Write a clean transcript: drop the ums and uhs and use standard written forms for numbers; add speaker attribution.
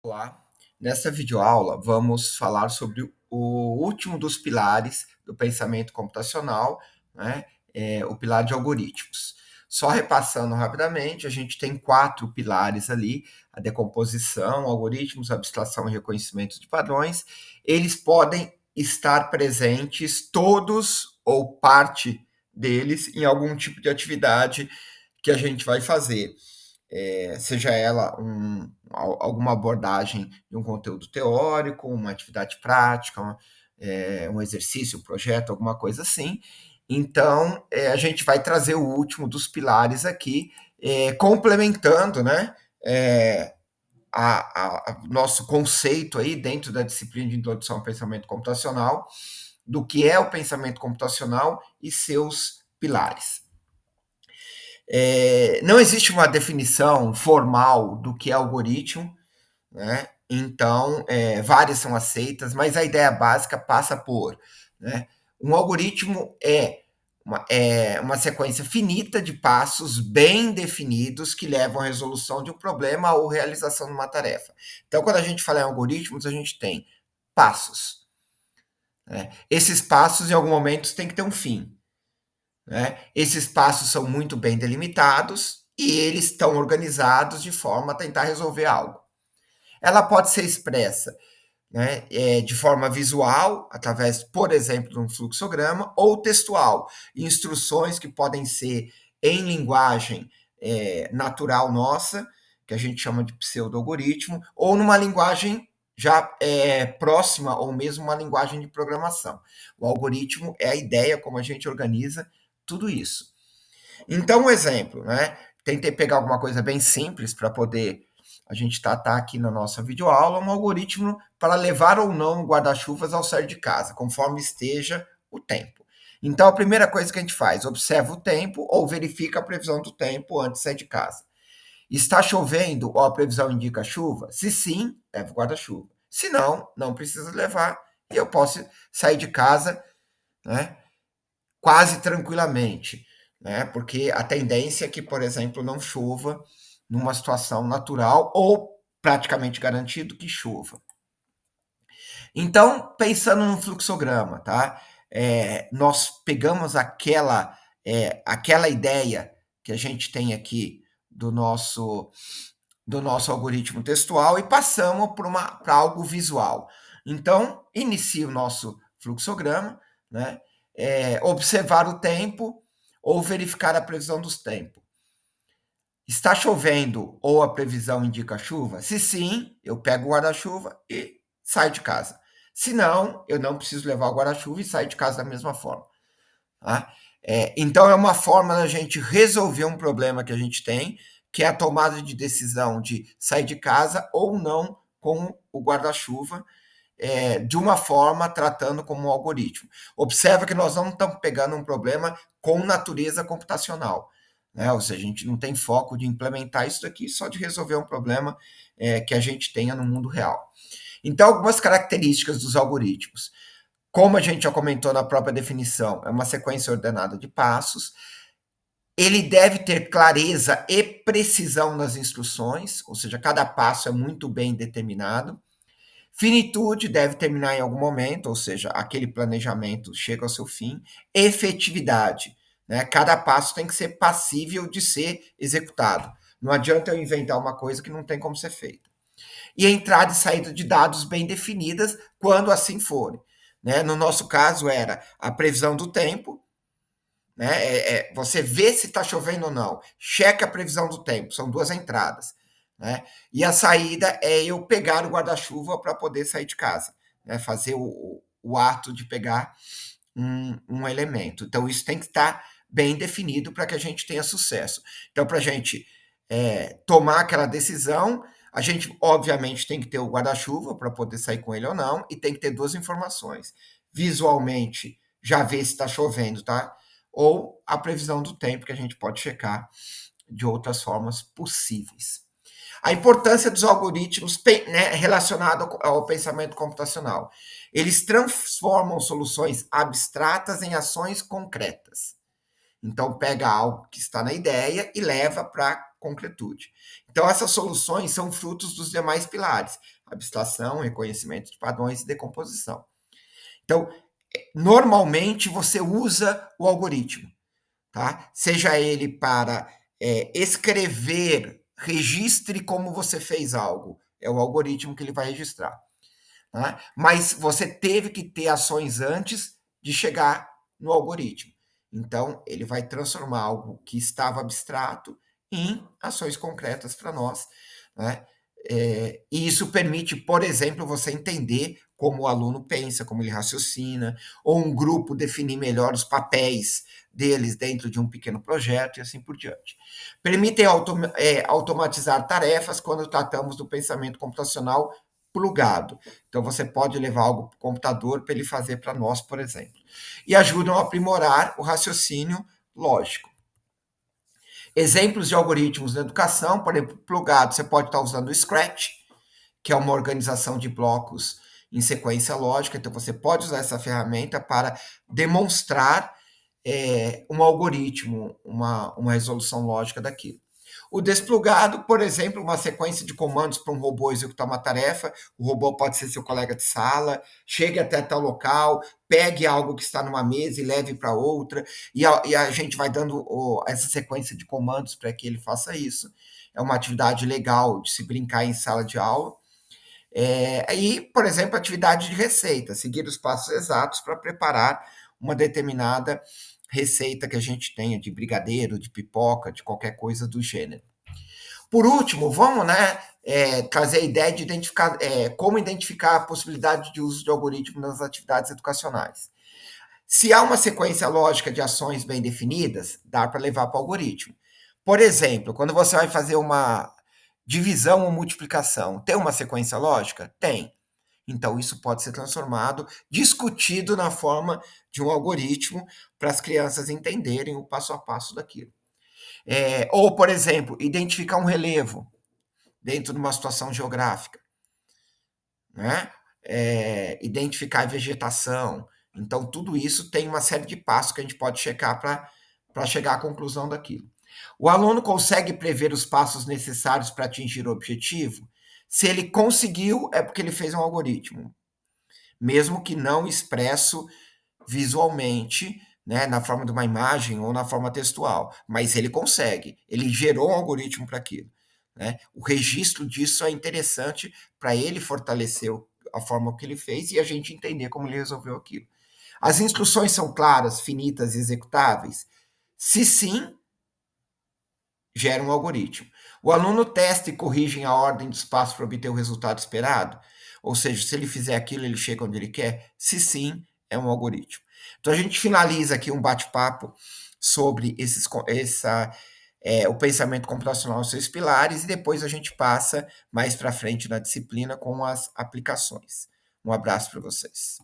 Speaker 1: Olá, nesta videoaula vamos falar sobre o último dos pilares do pensamento computacional, né? O pilar de algoritmos. Só repassando rapidamente, a gente tem 4 pilares ali: a decomposição, algoritmos, abstração e reconhecimento de padrões. Eles podem estar presentes, todos ou parte deles, em algum tipo de atividade que a gente vai fazer, seja ela alguma abordagem de um conteúdo teórico, uma atividade prática, um exercício, um projeto, alguma coisa assim. Então, a gente vai trazer o último dos pilares aqui, complementando, né, nosso conceito aí dentro da disciplina de introdução ao pensamento computacional, do que é o pensamento computacional e seus pilares. Não existe uma definição formal do que é algoritmo, né? Então, várias são aceitas, mas a ideia básica passa por, né, um algoritmo uma sequência finita de passos bem definidos que levam à resolução de um problema ou realização de uma tarefa. Então, quando a gente fala em algoritmos, a gente tem passos, né? Esses passos, em algum momento, têm que ter um fim, né? Esses passos são muito bem delimitados e eles estão organizados de forma a tentar resolver algo. Ela pode ser expressa, né, de forma visual, através, por exemplo, de um fluxograma, ou textual, instruções que podem ser em linguagem natural nossa, que a gente chama de pseudo-algoritmo, ou numa linguagem já próxima, ou mesmo uma linguagem de programação. O algoritmo é a ideia como a gente organiza tudo isso. Então, um exemplo, né? Tentei pegar alguma coisa bem simples para poder a gente tratar aqui na nossa videoaula, um algoritmo para levar ou não guarda-chuvas ao sair de casa, conforme esteja o tempo. Então, a primeira coisa que a gente faz, observa o tempo ou verifica a previsão do tempo antes de sair de casa. Está chovendo ou a previsão indica chuva? Se sim, leve o guarda-chuva. Se não, não precisa levar e eu posso sair de casa, né, quase tranquilamente, né? Porque a tendência é que, por exemplo, não chova numa situação natural ou praticamente garantido que chova. Então, pensando no fluxograma, tá? Nós pegamos aquela ideia que a gente tem aqui do nosso algoritmo textual e passamos para algo visual. Então, inicia o nosso fluxograma, né? Observar o tempo ou verificar a previsão dos tempos. Está chovendo ou a previsão indica chuva? Se sim, eu pego o guarda-chuva e saio de casa. Se não, eu não preciso levar o guarda-chuva e saio de casa da mesma forma. Tá? Então, é uma forma da gente resolver um problema que a gente tem, que é a tomada de decisão de sair de casa ou não com o guarda-chuva, de uma forma tratando como um algoritmo. Observa que nós não estamos pegando um problema com natureza computacional, né? Ou seja, a gente não tem foco de implementar isso daqui, só de resolver um problema que a gente tenha no mundo real. Então, algumas características dos algoritmos. Como a gente já comentou na própria definição, é uma sequência ordenada de passos. Ele deve ter clareza e precisão nas instruções, ou seja, cada passo é muito bem determinado. Finitude deve terminar em algum momento, ou seja, aquele planejamento chega ao seu fim. Efetividade, né? Cada passo tem que ser passível de ser executado. Não adianta eu inventar uma coisa que não tem como ser feita. E a entrada e saída de dados bem definidas, quando assim forem, né? No nosso caso, era a previsão do tempo, né? Você vê se está chovendo ou não, checa a previsão do tempo, são 2 entradas, né? E a saída é eu pegar o guarda-chuva para poder sair de casa, né? Fazer o ato de pegar um elemento. Então, isso tem que estar bem definido para que a gente tenha sucesso. Então, para a gente tomar aquela decisão, a gente, obviamente, tem que ter o guarda-chuva para poder sair com ele ou não, e tem que ter 2 informações. Visualmente, já ver se está chovendo, tá? Ou a previsão do tempo, que a gente pode checar de outras formas possíveis. A importância dos algoritmos, né, relacionado ao pensamento computacional. Eles transformam soluções abstratas em ações concretas. Então, pega algo que está na ideia e leva para a concretude. Então, essas soluções são frutos dos demais pilares: abstração, reconhecimento de padrões e decomposição. Então, normalmente você usa o algoritmo, tá? Seja ele para escrever, registre como você fez algo, é o algoritmo que ele vai registrar. Tá? Mas você teve que ter ações antes de chegar no algoritmo. Então, ele vai transformar algo que estava abstrato em ações concretas para nós, né? E isso permite, por exemplo, você entender como o aluno pensa, como ele raciocina, ou um grupo definir melhor os papéis deles dentro de um pequeno projeto e assim por diante. Permitem automatizar tarefas quando tratamos do pensamento computacional plugado. Então, você pode levar algo para o computador para ele fazer para nós, por exemplo. E ajudam a aprimorar o raciocínio lógico. Exemplos de algoritmos na educação, por exemplo, plugado, você pode estar usando o Scratch, que é uma organização de blocos em sequência lógica. Então, você pode usar essa ferramenta para demonstrar um algoritmo, uma resolução lógica daquilo. O desplugado, por exemplo, uma sequência de comandos para um robô executar uma tarefa. O robô pode ser seu colega de sala, chegue até tal local, pegue algo que está numa mesa e leve para outra, e a gente vai dando essa sequência de comandos para que ele faça isso. É uma atividade legal de se brincar em sala de aula. E, por exemplo, atividade de receita, seguir os passos exatos para preparar uma determinada receita que a gente tenha de brigadeiro, de pipoca, de qualquer coisa do gênero. Por último, vamos, né, trazer a ideia de identificar, como identificar a possibilidade de uso de algoritmo nas atividades educacionais. Se há uma sequência lógica de ações bem definidas, dá para levar para o algoritmo. Por exemplo, quando você vai fazer uma divisão ou multiplicação, tem uma sequência lógica? Tem. Então, isso pode ser transformado, discutido na forma de um algoritmo para as crianças entenderem o passo a passo daquilo. Ou, por exemplo, identificar um relevo dentro de uma situação geográfica, né? Identificar a vegetação. Então, tudo isso tem uma série de passos que a gente pode checar para chegar à conclusão daquilo. O aluno consegue prever os passos necessários para atingir o objetivo? Se ele conseguiu, é porque ele fez um algoritmo, mesmo que não expresso visualmente, né, na forma de uma imagem ou na forma textual, mas ele consegue, ele gerou um algoritmo para aquilo. Né? O registro disso é interessante para ele fortalecer a forma que ele fez e a gente entender como ele resolveu aquilo. As instruções são claras, finitas e executáveis? Se sim, gera um algoritmo. O aluno testa e corrige a ordem dos passos para obter o resultado esperado? Ou seja, se ele fizer aquilo, ele chega onde ele quer? Se sim, é um algoritmo. Então a gente finaliza aqui um bate-papo sobre o pensamento computacional e seus pilares, e depois a gente passa mais para frente na disciplina com as aplicações. Um abraço para vocês.